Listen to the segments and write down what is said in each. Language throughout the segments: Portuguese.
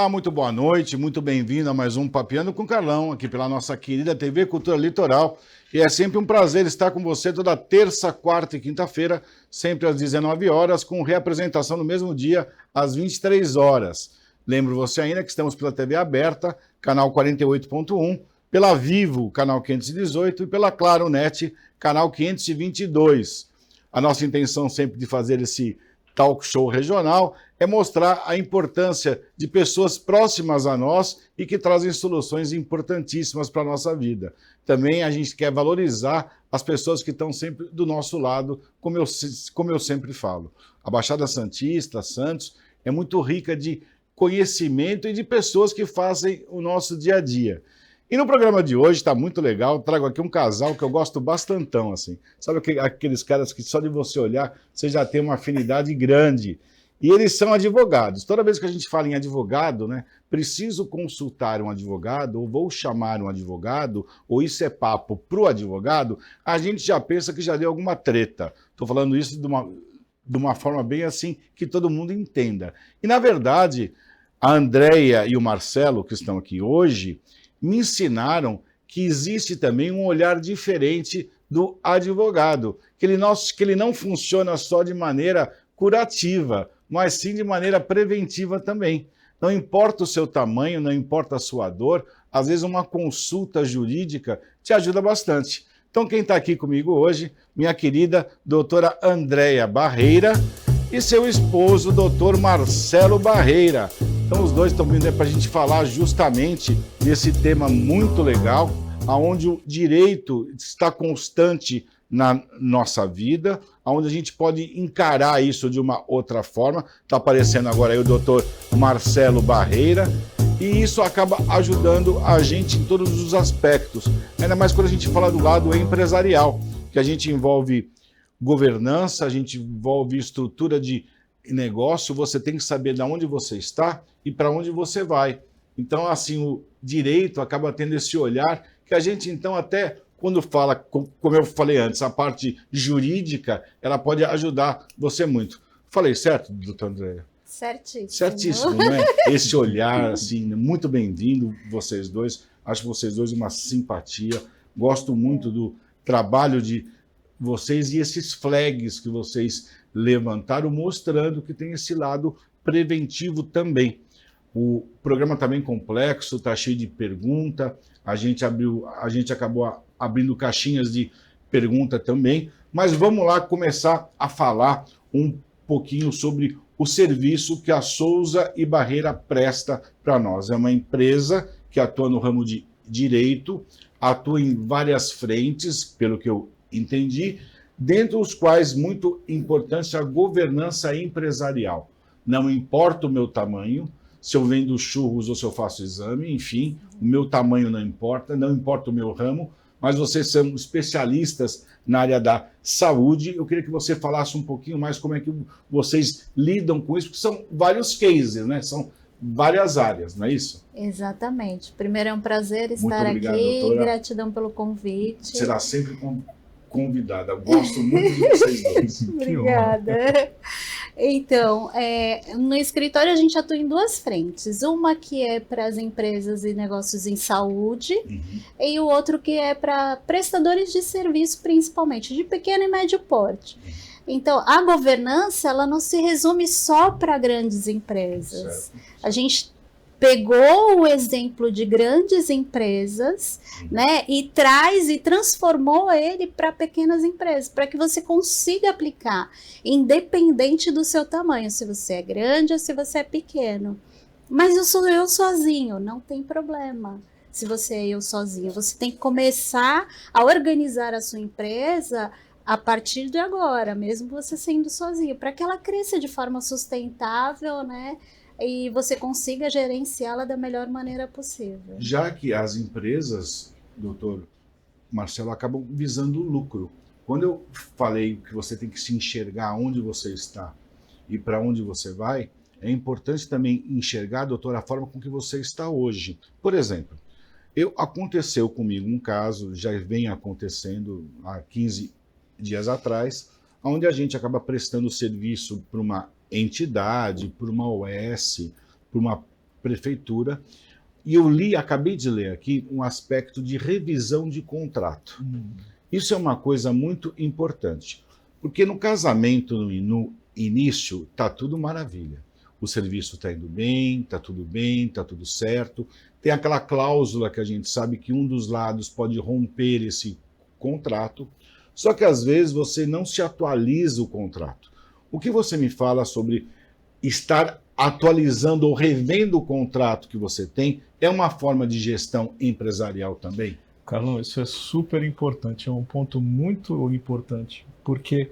Olá, muito boa noite, muito bem-vindo a mais um Papeando com Carlão, aqui pela nossa querida TV Cultura Litoral. E é sempre um prazer estar com você toda terça, quarta e quinta-feira, sempre às 19 horas, com reapresentação no mesmo dia, às 23 horas. Lembro você ainda que estamos pela TV aberta, canal 48.1, pela Vivo, canal 518, e pela Claro Net, canal 522. A nossa intenção sempre de fazer esse talk show regional é mostrar a importância de pessoas próximas a nós e que trazem soluções importantíssimas para a nossa vida. Também a gente quer valorizar as pessoas que estão sempre do nosso lado, como eu sempre falo. A Baixada Santista, Santos, é muito rica de conhecimento e de pessoas que fazem o nosso dia a dia. E no programa de hoje está muito legal, trago aqui um casal que eu gosto bastantão, assim. Sabe aqueles caras que só de você olhar, você já tem uma afinidade grande. E eles são advogados. Toda vez que a gente fala em advogado, né, preciso consultar um advogado, ou vou chamar um advogado, ou isso é papo para o advogado, a gente já pensa que já deu alguma treta. Estou falando isso de uma forma bem assim, que todo mundo entenda. E, na verdade, a Andréia e o Marcelo, que estão aqui hoje, me ensinaram que existe também um olhar diferente do advogado, que ele não funciona só de maneira curativa, mas sim de maneira preventiva também. Não importa o seu tamanho, não importa a sua dor, às vezes uma consulta jurídica te ajuda bastante. Então quem está aqui comigo hoje, minha querida doutora Andréia Barreira e seu esposo, doutor Marcelo Barreira. Então os dois estão vindo para a gente falar justamente desse tema muito legal, onde o direito está constante na nossa vida, onde a gente pode encarar isso de uma outra forma. Está aparecendo agora aí o doutor Marcelo Barreira, e isso acaba ajudando a gente em todos os aspectos, ainda mais quando a gente fala do lado empresarial, que a gente envolve governança, a gente envolve estrutura de negócio, você tem que saber de onde você está e para onde você vai. Então, assim, o direito acaba tendo esse olhar que a gente, então, até quando fala, como eu falei antes, a parte jurídica, ela pode ajudar você muito. Falei certo, doutor André? Certíssimo. Certíssimo, né? Esse olhar, assim, muito bem-vindo, vocês dois. Acho vocês dois uma simpatia. Gosto muito do trabalho de vocês e esses flags que vocês levantaram, mostrando que tem esse lado preventivo também. O programa está bem complexo, está cheio de pergunta. A gente acabou abrindo caixinhas de pergunta também, mas vamos lá começar a falar um pouquinho sobre o serviço que a Souza e Barreira presta para nós. É uma empresa que atua no ramo de direito, atua em várias frentes, pelo que eu entendi, dentre os quais muito importante a governança empresarial. Não importa o meu tamanho, se eu vendo churros ou se eu faço exame, enfim, o meu tamanho não importa o meu ramo, mas vocês são especialistas na área da saúde. Eu queria que você falasse um pouquinho mais como é que vocês lidam com isso, porque são vários cases, né? São várias áreas, não é isso? Exatamente. Primeiro é um prazer Muito estar obrigado, aqui, doutora. Gratidão pelo convite. Será sempre convidada. Eu gosto muito de vocês dois. Obrigada. Então, no escritório a gente atua em duas frentes. Uma que é para as empresas e negócios em saúde, e o outro que é para prestadores de serviço, principalmente de pequeno e médio porte. Então, a governança, ela não se resume só para grandes empresas. Certo. A gente pegou o exemplo de grandes empresas, né, e transformou ele para pequenas empresas, para que você consiga aplicar, independente do seu tamanho, se você é grande ou se você é pequeno. Mas eu sou eu sozinho, não tem problema. Se você é eu sozinho, você tem que começar a organizar a sua empresa a partir de agora, mesmo você sendo sozinho, para que ela cresça de forma sustentável, né? E você consiga gerenciá-la da melhor maneira possível. Já que as empresas, doutor Marcelo, acabam visando o lucro. Quando eu falei que você tem que se enxergar onde você está e para onde você vai, é importante também enxergar, doutor, a forma com que você está hoje. Por exemplo, aconteceu comigo um caso, já vem acontecendo há 15 dias atrás, onde a gente acaba prestando serviço para uma entidade, por uma OS, por uma prefeitura, e eu acabei de ler aqui um aspecto de revisão de contrato. Isso é uma coisa muito importante, porque no casamento, no início, está tudo maravilha. O serviço está indo bem, está tudo certo. Tem aquela cláusula que a gente sabe que um dos lados pode romper esse contrato, só que às vezes você não se atualiza o contrato. O que você me fala sobre estar atualizando ou revendo o contrato que você tem é uma forma de gestão empresarial também? Carlão, isso é super importante, é um ponto muito importante, porque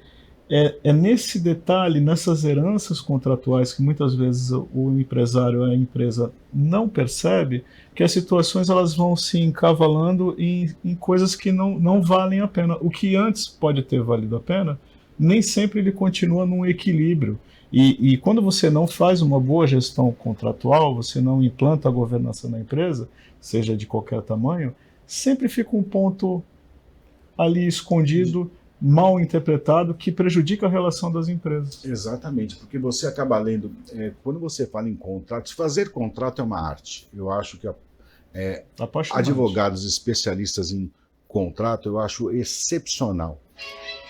é nesse detalhe, nessas heranças contratuais que muitas vezes o empresário, a empresa não percebe, que as situações elas vão se encavalando em coisas que não valem a pena. O que antes pode ter valido a pena, nem sempre ele continua num equilíbrio. E quando você não faz uma boa gestão contratual, você não implanta a governança na empresa, seja de qualquer tamanho, sempre fica um ponto ali escondido, mal interpretado, que prejudica a relação das empresas. Exatamente, porque você acaba lendo, quando você fala em contratos, fazer contrato é uma arte. Eu acho que advogados especialistas em contrato, eu acho excepcional.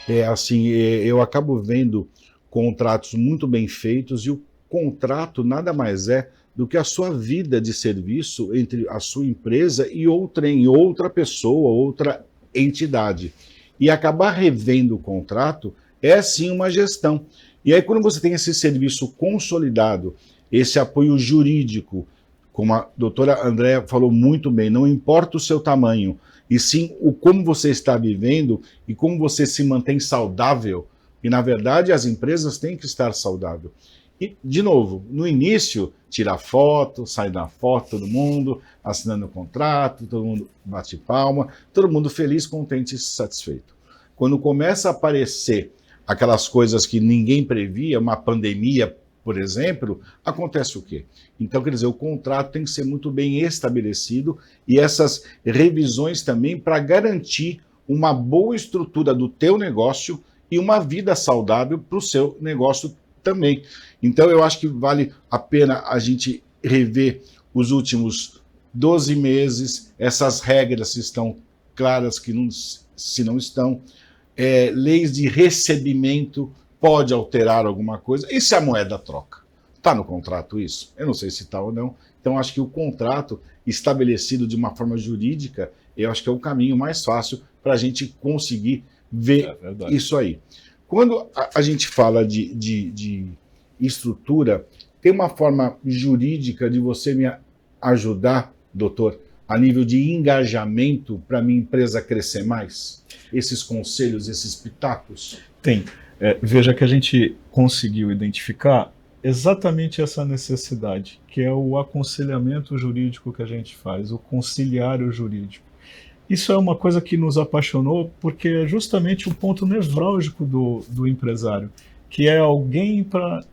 Eu acabo vendo contratos muito bem feitos, e o contrato nada mais é do que a sua vida de serviço entre a sua empresa e outra pessoa, outra entidade. E acabar revendo o contrato é sim uma gestão. E aí quando você tem esse serviço consolidado, esse apoio jurídico, como a doutora Andréa falou muito bem, não importa o seu tamanho, e sim o como você está vivendo e como você se mantém saudável. E, na verdade, as empresas têm que estar saudáveis. E, de novo, no início, tirar foto, sair na foto, todo mundo assinando o contrato, todo mundo bate palma, todo mundo feliz, contente e satisfeito. Quando começa a aparecer aquelas coisas que ninguém previa, uma pandemia, por exemplo, acontece o quê? Então, quer dizer, o contrato tem que ser muito bem estabelecido, e essas revisões também para garantir uma boa estrutura do teu negócio e uma vida saudável para o seu negócio também. Então, eu acho que vale a pena a gente rever os últimos 12 meses, essas regras se estão claras, se não estão, leis de recebimento, pode alterar alguma coisa, e se a moeda troca? Está no contrato isso? Eu não sei se está ou não. Então, acho que o contrato estabelecido de uma forma jurídica, eu acho que é o caminho mais fácil para a gente conseguir ver isso aí. Quando a gente fala de estrutura, tem uma forma jurídica de você me ajudar, doutor, a nível de engajamento para a minha empresa crescer mais? Esses conselhos, esses pitacos? Tem. Veja que a gente conseguiu identificar exatamente essa necessidade, que é o aconselhamento jurídico que a gente faz, o conciliário jurídico. Isso é uma coisa que nos apaixonou, porque é justamente o ponto nevrálgico do empresário, que é alguém para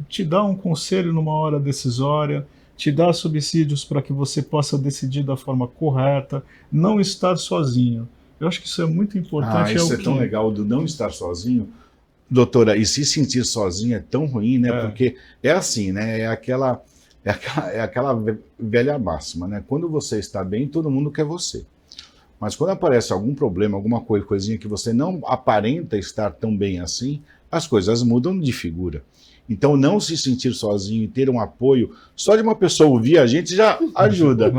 te dar um conselho numa hora decisória, te dar subsídios para que você possa decidir da forma correta, não estar sozinho. Eu acho que isso é muito importante. Isso é tão legal, do não estar sozinho. Doutora, e se sentir sozinho é tão ruim, né? Porque é assim, né? É aquela velha máxima, né? Quando você está bem, todo mundo quer você. Mas quando aparece algum problema, alguma coisinha que você não aparenta estar tão bem assim, as coisas mudam de figura. Então, não se sentir sozinho e ter um apoio, só de uma pessoa ouvir a gente já ajuda.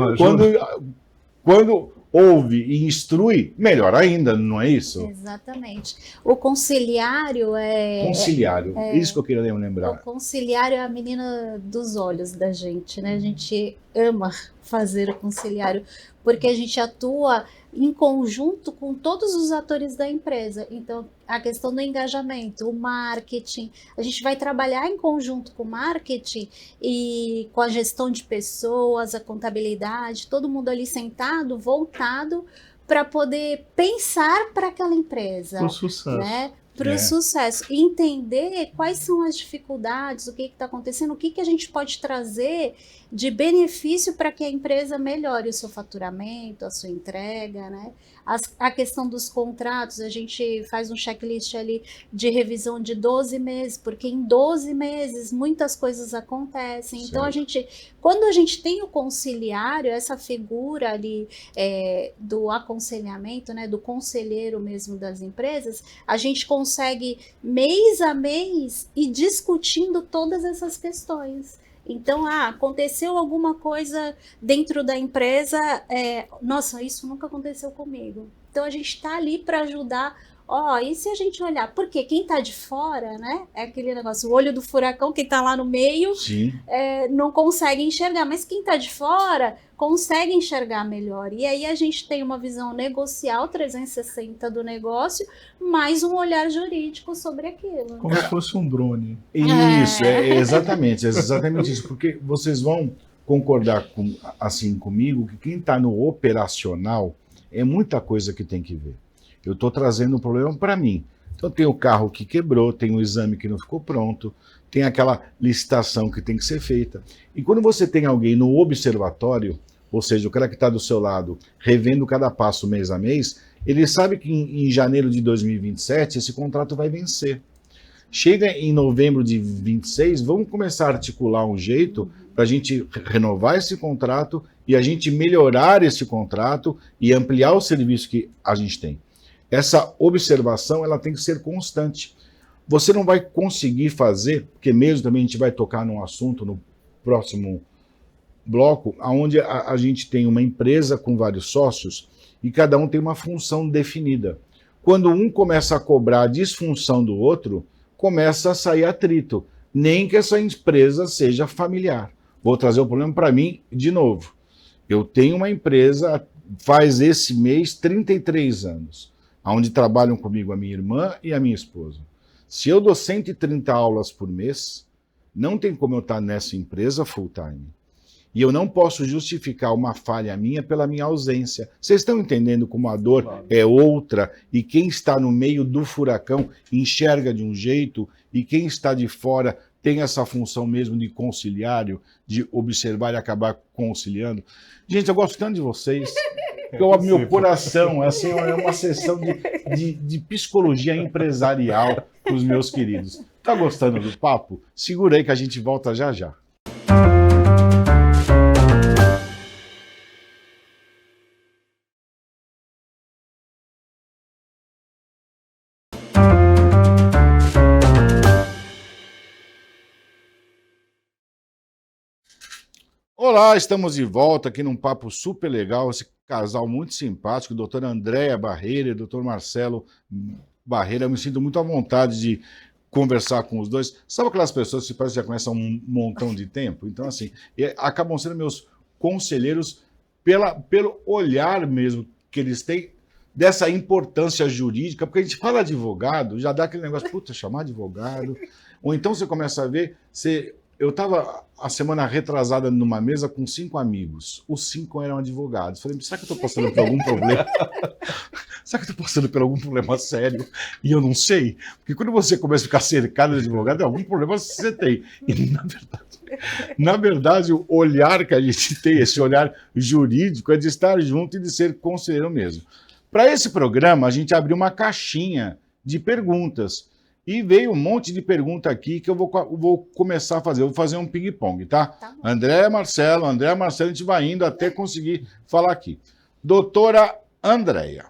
Quando ouve e instrui, melhor ainda, não é isso? Exatamente. O conciliário Conciliário, isso que eu queria lembrar. O conciliário é a menina dos olhos da gente, né? A gente ama fazer o conciliário, porque a gente atua em conjunto com todos os atores da empresa. Então, a questão do engajamento, o marketing, a gente vai trabalhar em conjunto com o marketing e com a gestão de pessoas, a contabilidade, todo mundo ali sentado, voltado para poder pensar para aquela empresa. Por sucesso. Né? para o sucesso. E entender quais são as dificuldades, o que está acontecendo, o que a gente pode trazer de benefício para que a empresa melhore o seu faturamento, a sua entrega, né? A questão dos contratos, a gente faz um checklist ali de revisão de 12 meses, porque em 12 meses muitas coisas acontecem. Certo. Então, quando a gente tem o conciliário, essa figura ali do aconselhamento, né, do conselheiro mesmo das empresas, a gente consegue mês a mês ir discutindo todas essas questões. Então, aconteceu alguma coisa dentro da empresa, nossa, isso nunca aconteceu comigo. Então, a gente está ali para ajudar. E se a gente olhar, porque quem está de fora, né, é aquele negócio, o olho do furacão, quem está lá no meio, não consegue enxergar, mas quem está de fora consegue enxergar melhor. E aí a gente tem uma visão negocial 360 do negócio, mais um olhar jurídico sobre aquilo. Como se fosse um drone. Isso, exatamente isso, porque vocês vão concordar comigo que quem está no operacional é muita coisa que tem que ver. Eu estou trazendo um problema para mim. Então tem o carro que quebrou, tem o exame que não ficou pronto, tem aquela licitação que tem que ser feita. E quando você tem alguém no observatório, ou seja, o cara que está do seu lado, revendo cada passo mês a mês, ele sabe que em janeiro de 2027 esse contrato vai vencer. Chega em novembro de 26, vamos começar a articular um jeito para a gente renovar esse contrato e a gente melhorar esse contrato e ampliar o serviço que a gente tem. Essa observação ela tem que ser constante. Você não vai conseguir fazer, porque mesmo também a gente vai tocar num assunto no próximo bloco, onde a gente tem uma empresa com vários sócios e cada um tem uma função definida. Quando um começa a cobrar a disfunção do outro, começa a sair atrito, nem que essa empresa seja familiar. Vou trazer o problema para mim de novo. Eu tenho uma empresa, faz esse mês 33 anos. Onde trabalham comigo a minha irmã e a minha esposa. Se eu dou 130 aulas por mês, não tem como eu estar nessa empresa full time. E eu não posso justificar uma falha minha pela minha ausência. Vocês estão entendendo como a dor é outra e quem está no meio do furacão enxerga de um jeito e quem está de fora tem essa função mesmo de conciliário, de observar e acabar conciliando. Gente, eu gosto tanto de vocês. O meu coração assim, é uma sessão de psicologia empresarial com os meus queridos. Tá gostando do papo? Segura aí que a gente volta já já. Olá, estamos de volta aqui num papo super legal, esse casal muito simpático, doutora Andréia Barreira e doutor Marcelo Barreira. Eu me sinto muito à vontade de conversar com os dois. Sabe aquelas pessoas que parece que já conhecem há um montão de tempo? Então, assim, acabam sendo meus conselheiros pelo olhar mesmo que eles têm dessa importância jurídica, porque a gente fala advogado, já dá aquele negócio, puta, chamar advogado. Ou então você começa a ver, eu estava a semana retrasada numa mesa com 5 amigos. Os 5 eram advogados. Falei, será que eu estou passando por algum problema? Será que eu estou passando por algum problema sério? E eu não sei. Porque quando você começa a ficar cercado de advogado, algum problema você tem. E na verdade, o olhar que a gente tem, esse olhar jurídico, é de estar junto e de ser conselheiro mesmo. Para esse programa, a gente abriu uma caixinha de perguntas. E veio um monte de pergunta aqui que eu vou começar a fazer. Eu vou fazer um ping-pong, tá? Tá bom. André, Marcelo, a gente vai indo até conseguir falar aqui. Doutora Andréia,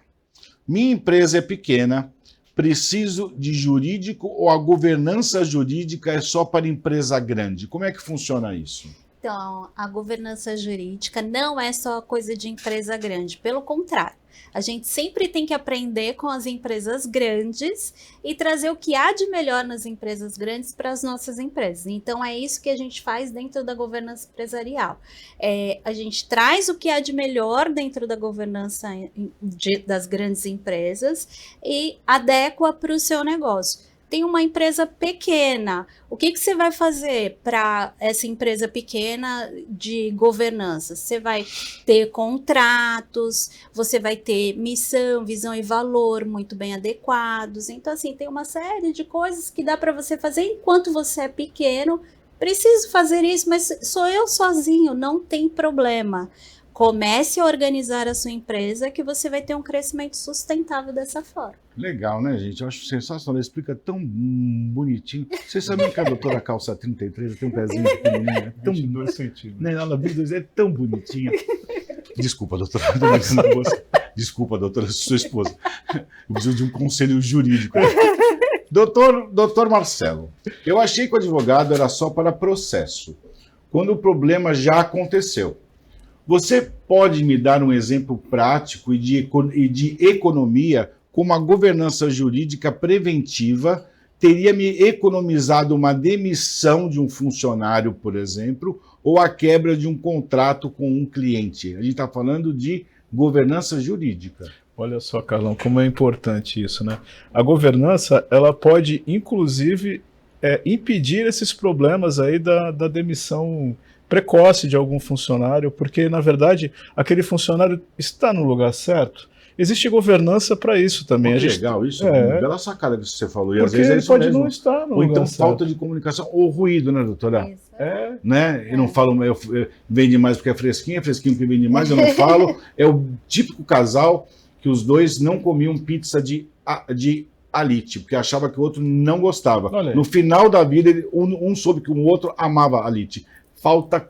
minha empresa é pequena, preciso de jurídico ou a governança jurídica é só para empresa grande? Como é que funciona isso? Então, a governança jurídica não é só coisa de empresa grande, pelo contrário. A gente sempre tem que aprender com as empresas grandes e trazer o que há de melhor nas empresas grandes para as nossas empresas. Então, é isso que a gente faz dentro da governança empresarial. A gente traz o que há de melhor dentro da governança das grandes empresas e adequa para o seu negócio. tem uma empresa pequena. O que você vai fazer para essa empresa pequena de governança? Você vai ter contratos, você vai ter missão, visão e valor muito bem adequados. Então, assim, tem uma série de coisas que dá para você fazer enquanto você é pequeno. Preciso fazer isso, mas sou eu sozinho, não tem problema. Comece a organizar a sua empresa que você vai ter um crescimento sustentável dessa forma. Legal, né, gente? Eu acho sensacional. Ele explica tão bonitinho. Vocês sabiam que a doutora calça 33 tem um pezinho pequenininho? É tão 22 centímetros. Né, ela 22 é tão bonitinha. Desculpa, doutora. Desculpa, doutora, sua esposa. Eu preciso de um conselho jurídico. Doutor Marcelo, eu achei que o advogado era só para processo, quando o problema já aconteceu. Você pode me dar um exemplo prático e de economia como a governança jurídica preventiva teria me economizado uma demissão de um funcionário, por exemplo, ou a quebra de um contrato com um cliente? A gente está falando de governança jurídica. Olha só, Carlão, como é importante isso, né? A governança, ela pode, inclusive, impedir esses problemas aí da demissão precoce de algum funcionário, porque, na verdade, aquele funcionário está no lugar certo. Existe governança para isso também. Que legal isso, bela sacada que você falou. E às vezes é isso pode mesmo. Não estar no ou então lugar falta certo. de comunicação, ou ruído, né, doutora? Isso. Né? Eu não falo, vende mais porque é fresquinho porque vende mais, eu não falo. É o típico casal que os dois não comiam pizza de alite, porque achava que o outro não gostava. No final da vida, um soube que o outro amava alite. Falta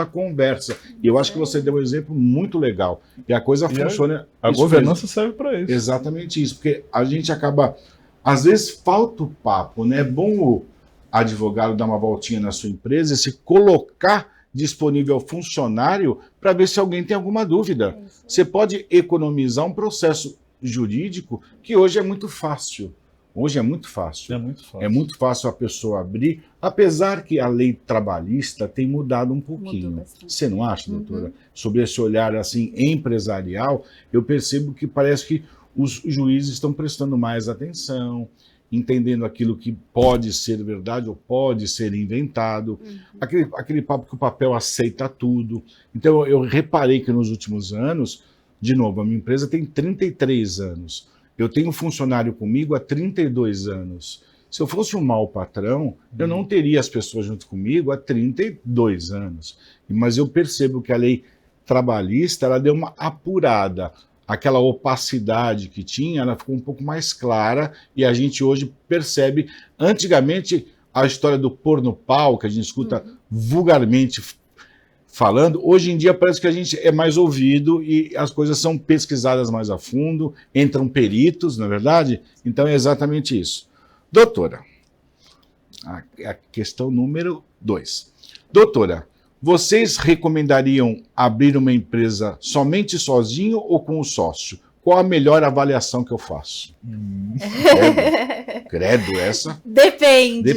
conversa. E eu acho que você deu um exemplo muito legal. E a coisa funciona. A governança serve para isso. Exatamente isso. Porque a gente acaba. Às vezes falta o papo, né? É bom o advogado dar uma voltinha na sua empresa e se colocar disponível ao funcionário para ver se alguém tem alguma dúvida. Você pode economizar um processo jurídico que hoje é muito fácil. Hoje é muito fácil. É muito fácil. É muito fácil a pessoa abrir, apesar que a lei trabalhista tem mudado um pouquinho. Você não acha, doutora? Sobre esse olhar assim empresarial, eu percebo que parece que os juízes estão prestando mais atenção, entendendo aquilo que pode ser verdade ou pode ser inventado. Aquele papo que o papel aceita tudo. Então eu reparei que nos últimos anos, de novo, a minha empresa tem 33 anos. Eu tenho um funcionário comigo há 32 anos. Se eu fosse um mau patrão, eu não teria as pessoas junto comigo há 32 anos. Mas eu percebo que a lei trabalhista ela deu uma apurada. Aquela opacidade que tinha, ela ficou um pouco mais clara e a gente hoje percebe. Antigamente, a história do pôr no pau, que a gente escuta vulgarmente falando, hoje em dia parece que a gente é mais ouvido e as coisas são pesquisadas mais a fundo, entram peritos, não é verdade? Então é exatamente isso. Doutora, a questão número 2. Doutora, vocês recomendariam abrir uma empresa somente sozinho ou com o sócio? Qual a melhor avaliação que eu faço? Credo essa? Depende.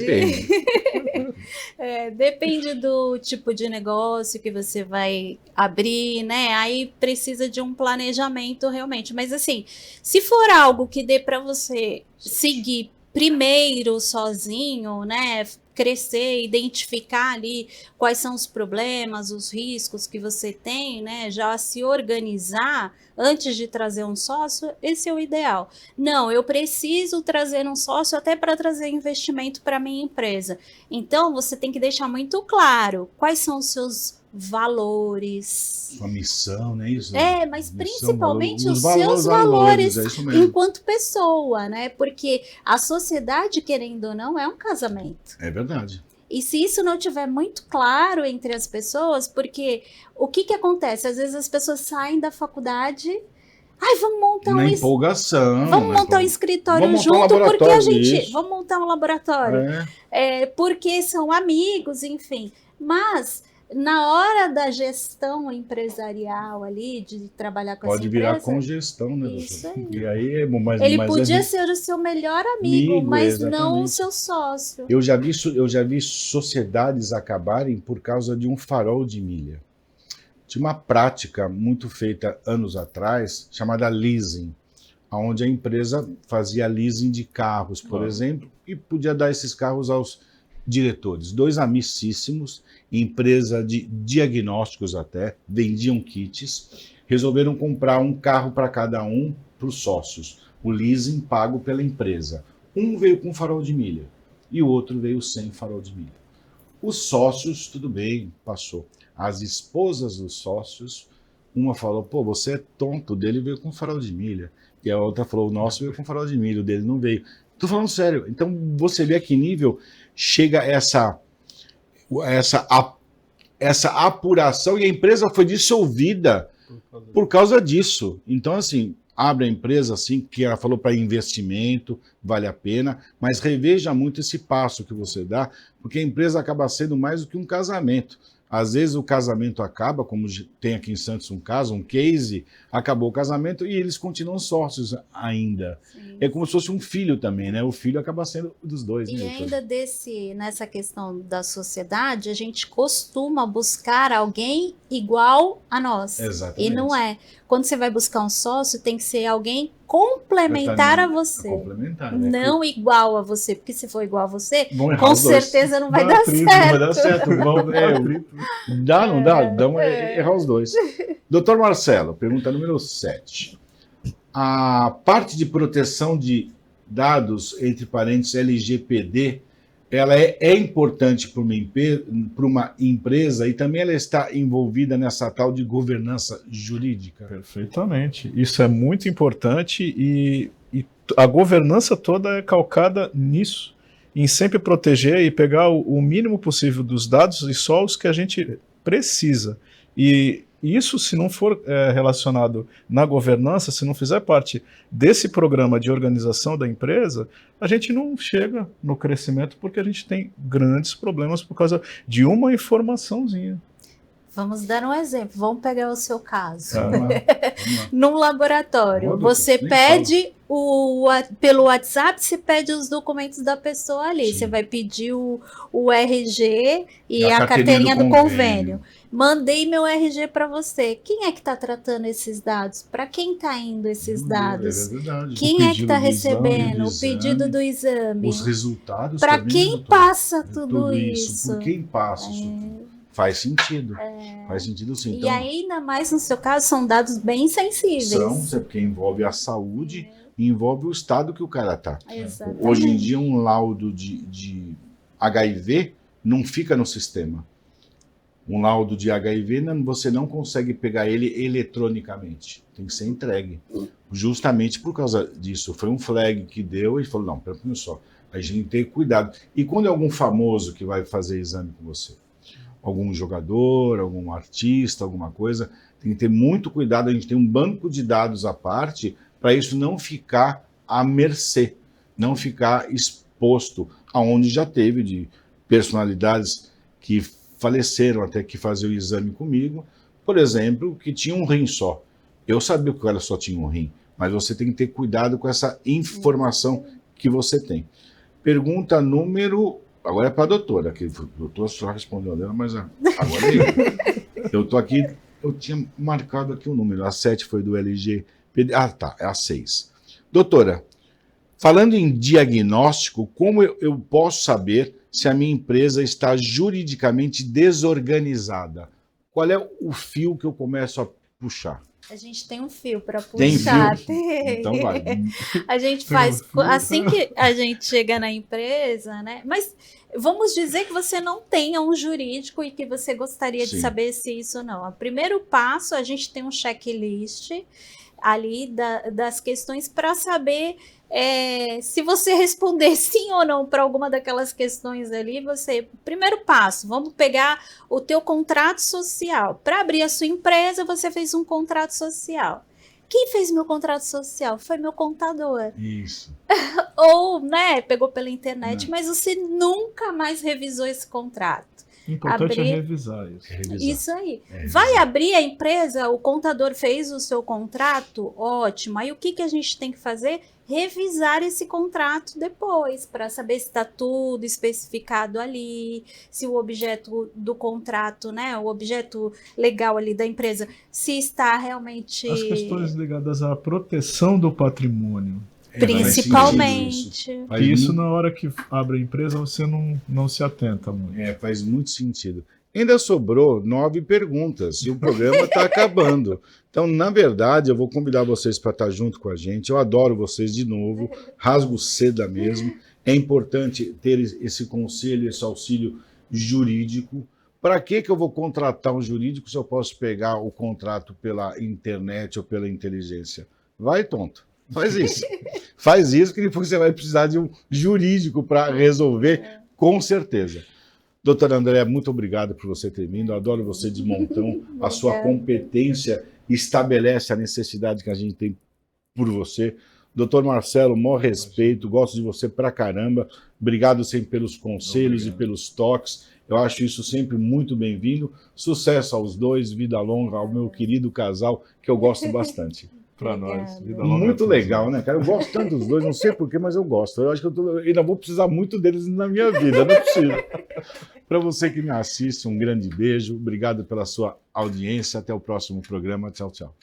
Depende do tipo de negócio que você vai abrir, né? Aí precisa de um planejamento realmente. Mas assim, se for algo que dê para você seguir primeiro sozinho, né? Crescer, identificar ali quais são os problemas, os riscos que você tem, né? Já se organizar antes de trazer um sócio, esse é o ideal. Não, eu preciso trazer um sócio até para trazer investimento para minha empresa. Então, você tem que deixar muito claro quais são os seus valores. Sua missão, né? Isso? Mas missão, principalmente os os seus valores é isso mesmo. enquanto pessoa, né? Porque a sociedade, querendo ou não, é um casamento. É verdade. E se isso não tiver muito claro entre as pessoas, porque o que acontece? Às vezes as pessoas saem da faculdade, vamos montar empolgação. Vamos montar um escritório junto, porque a gente. Vamos montar um laboratório. Porque são amigos, enfim. Mas na hora da gestão empresarial ali, de trabalhar com essa empresa... Pode virar congestão, né, doutor? Isso aí. E aí é mais, ele podia ser o seu melhor amigo, mas exatamente. não o seu sócio. Eu já vi sociedades acabarem por causa de um farol de milha. Tinha uma prática muito feita anos atrás, chamada leasing. onde a empresa fazia leasing de carros, por exemplo, e podia dar esses carros aos diretores. 2 amicíssimos, empresa de diagnósticos até, vendiam kits, resolveram comprar um carro para cada um, para os sócios. O leasing pago pela empresa. Um veio com farol de milha e o outro veio sem farol de milha. Os sócios, tudo bem, passou. As esposas dos sócios, uma falou, pô, você é tonto, o dele veio com farol de milha. E a outra falou, o nosso veio com farol de milha, o dele não veio. Tô falando sério. Então, você vê a que nível chega essa apuração, e a empresa foi dissolvida por causa disso. Então, assim, abre a empresa, assim, que ela falou para investimento, vale a pena, mas reveja muito esse passo que você dá, porque a empresa acaba sendo mais do que um casamento. Às vezes o casamento acaba, como tem aqui em Santos um caso, um case, acabou o casamento e eles continuam sócios ainda. Sim. É como se fosse um filho também, né? O filho acaba sendo dos dois. E né, ainda nessa questão da sociedade, a gente costuma buscar alguém igual a nós. Exatamente. E não é. Quando você vai buscar um sócio, tem que ser alguém complementar a você. Complementar, né? Não igual a você, porque se for igual a você, Vão errar com os dois. certeza não vai Dá dar atrito, certo. Não vai dar certo. Dá, não dá? Dão errar os dois. Doutor Marcelo, pergunta número 7. A parte de proteção de dados, entre parênteses, LGPD, ela é importante para uma empresa e também ela está envolvida nessa tal de governança jurídica. Perfeitamente. Isso é muito importante e a governança toda é calcada nisso, em sempre proteger e pegar o mínimo possível dos dados e só os que a gente precisa. E isso, se não for relacionado na governança, se não fizer parte desse programa de organização da empresa, a gente não chega no crescimento porque a gente tem grandes problemas por causa de uma informaçãozinha. Vamos dar um exemplo. Vamos pegar o seu caso. Vamos lá. Num laboratório, Olha, você nem pede pelo WhatsApp, você pede os documentos da pessoa ali. Sim. Você vai pedir o RG e A a carteirinha carteirinha do do convênio. convênio. Mandei meu RG para você. Quem é que está tratando esses dados? Para quem está indo esses dados? É verdade. Quem é que está pedido do recebendo exame, o pedido do exame? Os resultados Para também, quem doutor? passa tudo isso? Por quem passa isso tudo? Faz sentido. Faz sentido sim. E Então, ainda mais no seu caso, são dados bem sensíveis. porque envolve a saúde e envolve o estado que o cara está. Exatamente. Hoje em dia, um laudo de HIV não fica no sistema. Um laudo de HIV, você não consegue pegar ele eletronicamente. Tem que ser entregue. Justamente por causa disso. Foi um flag que deu e falou, não, pera só, a gente tem que ter cuidado. E quando é algum famoso que vai fazer exame com você? Algum jogador, algum artista, alguma coisa, tem que ter muito cuidado. A gente tem um banco de dados à parte para isso não ficar à mercê, não ficar exposto aonde já teve de personalidades que faleceram até que fazer o exame comigo, por exemplo, que tinha um rim só. Eu sabia que o cara só tinha um rim, mas você tem que ter cuidado com essa informação que você tem. Pergunta número... Agora é para a doutora, que o doutor só respondeu dela, mas agora eu estou aqui, eu tinha marcado aqui o número, a 7 foi do LGPD, tá, é a 6. Doutora, falando em diagnóstico, como eu posso saber se a minha empresa está juridicamente desorganizada? Qual é o fio que eu começo a puxar? A gente tem um fio para Tem puxar. fio? Então vai. A gente faz assim que a gente chega na empresa, né? Mas vamos dizer que você não tenha um jurídico e que você gostaria de saber se isso ou não. O primeiro passo, a gente tem um checklist ali das questões para saber se você responder sim ou não para alguma daquelas questões ali, primeiro passo, vamos pegar o teu contrato social. Para abrir a sua empresa, você fez um contrato social. Quem fez meu contrato social? Foi meu contador. Isso. Ou, pegou pela internet, mas você nunca mais revisou esse contrato. O importante abrir... é revisar isso. Isso aí. Vai abrir a empresa, o contador fez o seu contrato, ótimo. Aí o que a gente tem que fazer? Revisar esse contrato depois, para saber se está tudo especificado ali, se o objeto do contrato, né, o objeto legal ali da empresa, se está realmente... As questões ligadas à proteção do patrimônio. Principalmente. E isso na hora que abre a empresa você não se atenta muito. Faz muito sentido. Ainda sobrou 9 perguntas e o programa está acabando. Então, na verdade, eu vou convidar vocês para estar junto com a gente. Eu adoro vocês de novo, rasgo seda mesmo. É importante ter esse conselho, esse auxílio jurídico. Para que eu vou contratar um jurídico se eu posso pegar o contrato pela internet ou pela inteligência? Vai, tonto. Faz isso. Faz isso, que depois você vai precisar de um jurídico para resolver, com certeza. Doutora Andréa, muito obrigado por você ter vindo. Eu adoro você de montão. A sua competência estabelece a necessidade que a gente tem por você. Doutor Marcelo, maior respeito. Gosto de você pra caramba. Obrigado sempre pelos conselhos e pelos toques. Eu acho isso sempre muito bem-vindo. Sucesso aos dois, vida longa ao meu querido casal, que eu gosto bastante. Para nós. Muito legal, né, cara? Eu gosto tanto dos dois, não sei porquê, mas eu gosto. Eu acho que eu ainda vou precisar muito deles na minha vida, não é possível. Para você que me assiste, um grande beijo. Obrigado pela sua audiência. Até o próximo programa. Tchau, tchau.